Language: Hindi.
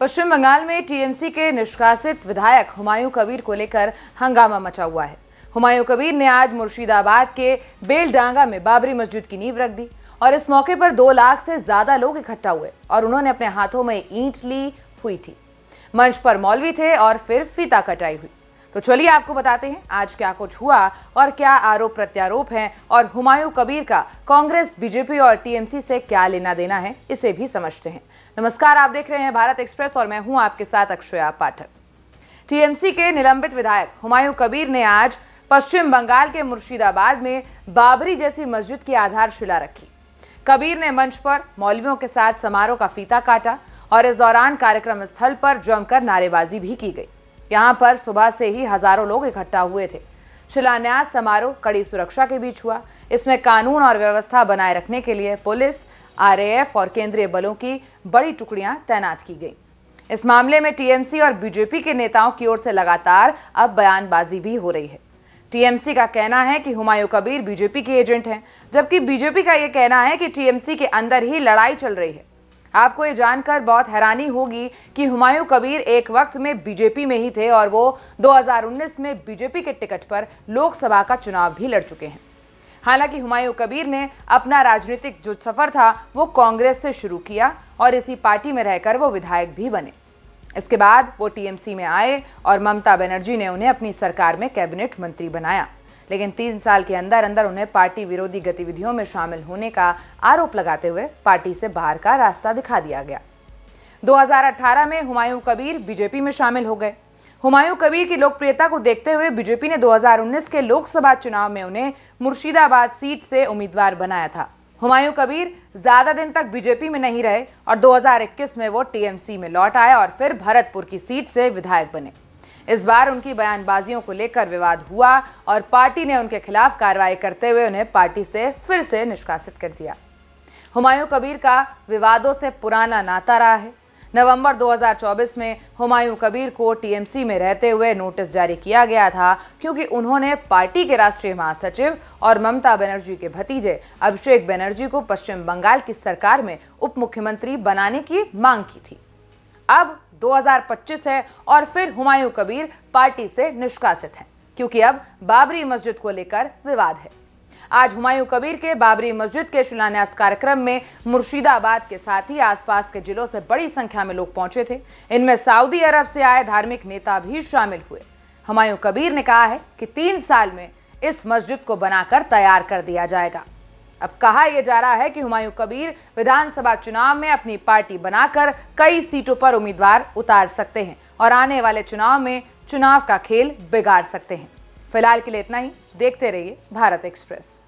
पश्चिम बंगाल में टीएमसी के निष्कासित विधायक हुमायूं कबीर को लेकर हंगामा मचा हुआ है। हुमायूं कबीर ने आज मुर्शिदाबाद के बेलडांगा में बाबरी मस्जिद की नींव रख दी और इस मौके पर 2 लाख से ज्यादा लोग इकट्ठा हुए और उन्होंने अपने हाथों में ईंट ली हुई थी। मंच पर मौलवी थे और फिर फीता कटाई हुई। तो चलिए आपको बताते हैं आज क्या कुछ हुआ और क्या आरोप प्रत्यारोप हैं और हुमायूं कबीर का कांग्रेस, बीजेपी और टीएमसी से क्या लेना देना है, इसे भी समझते हैं। नमस्कार, आप देख रहे हैं भारत एक्सप्रेस और मैं हूं आपके साथ अक्षया पाठक। टीएमसी के निलंबित विधायक हुमायूं कबीर ने आज पश्चिम बंगाल के मुर्शिदाबाद में बाबरी जैसी मस्जिद की आधारशिला रखी। कबीर ने मंच पर मौलवियों के साथ समारोह का फीता काटा और इस दौरान कार्यक्रम स्थल पर जमकर नारेबाजी भी की गई। यहाँ पर सुबह से ही हजारों लोग इकट्ठा हुए थे। शिलान्यास समारोह कड़ी सुरक्षा के बीच हुआ। इसमें कानून और व्यवस्था बनाए रखने के लिए पुलिस, आरएएफ और केंद्रीय बलों की बड़ी टुकड़ियां तैनात की गई। इस मामले में टीएमसी और बीजेपी के नेताओं की ओर से लगातार अब बयानबाजी भी हो रही है। टीएमसी का कहना है कि हुमायूं कबीर बीजेपी के एजेंट हैं, जबकि बीजेपी का यह कहना है कि टीएमसी के अंदर ही लड़ाई चल रही है। आपको ये जानकर बहुत हैरानी होगी कि हुमायूं कबीर एक वक्त में बीजेपी में ही थे और वो 2019 में बीजेपी के टिकट पर लोकसभा का चुनाव भी लड़ चुके हैं। हालांकि हुमायूं कबीर ने अपना राजनीतिक जो सफर था वो कांग्रेस से शुरू किया और इसी पार्टी में रहकर वो विधायक भी बने। इसके बाद वो टीएमसी में आए और ममता बनर्जी ने उन्हें अपनी सरकार में कैबिनेट मंत्री बनाया, लेकिन 3 साल के अंदर अंदर उन्हें पार्टी विरोधी गतिविधियों में शामिल होने का आरोप लगाते हुए पार्टी से बाहर का रास्ता दिखा दिया गया। 2018 में हुमायूं कबीर बीजेपी में शामिल हो गए। हुमायूं कबीर की लोकप्रियता को देखते हुए बीजेपी ने 2019 के लोकसभा चुनाव में उन्हें मुर्शिदाबाद सीट से उम्मीदवार बनाया था। हुमायूं कबीर ज्यादा दिन तक बीजेपी में नहीं रहे और 2021 में वो टीएमसी में लौट आए और फिर भरतपुर की सीट से विधायक बने। इस बार उनकी बयानबाजियों को लेकर विवाद हुआ और पार्टी ने उनके खिलाफ कार्रवाई करते हुए उन्हें पार्टी से फिर से निष्कासित कर दिया। हुमायूं कबीर का विवादों से पुराना नाता रहा है। नवंबर 2024 में हुमायूं कबीर को टीएमसी में रहते हुए नोटिस जारी किया गया था क्योंकि उन्होंने पार्टी के राष्ट्रीय महासचिव और ममता बनर्जी के भतीजे अभिषेक बनर्जी को पश्चिम बंगाल की सरकार में उप मुख्यमंत्री बनाने की मांग की थी। अब 2025 है और फिर हुमायूं कबीर पार्टी से निष्कासित हैं क्योंकि अब बाबरी मस्जिद को लेकर विवाद है। आज हुमायूं कबीर के बाबरी मस्जिद के शिलान्यास कार्यक्रम में मुर्शिदाबाद के साथ ही आसपास के जिलों से बड़ी संख्या में लोग पहुंचे थे। इनमें सऊदी अरब से आए धार्मिक नेता भी शामिल हुए। हुमायूं कबीर ने कहा है कि 3 साल में इस मस्जिद को बनाकर तैयार कर दिया जाएगा। अब कहा यह जा रहा है कि हुमायूं कबीर विधानसभा चुनाव में अपनी पार्टी बनाकर कई सीटों पर उम्मीदवार उतार सकते हैं और आने वाले चुनाव में चुनाव का खेल बिगाड़ सकते हैं। फिलहाल के लिए इतना ही। देखते रहिए भारत एक्सप्रेस।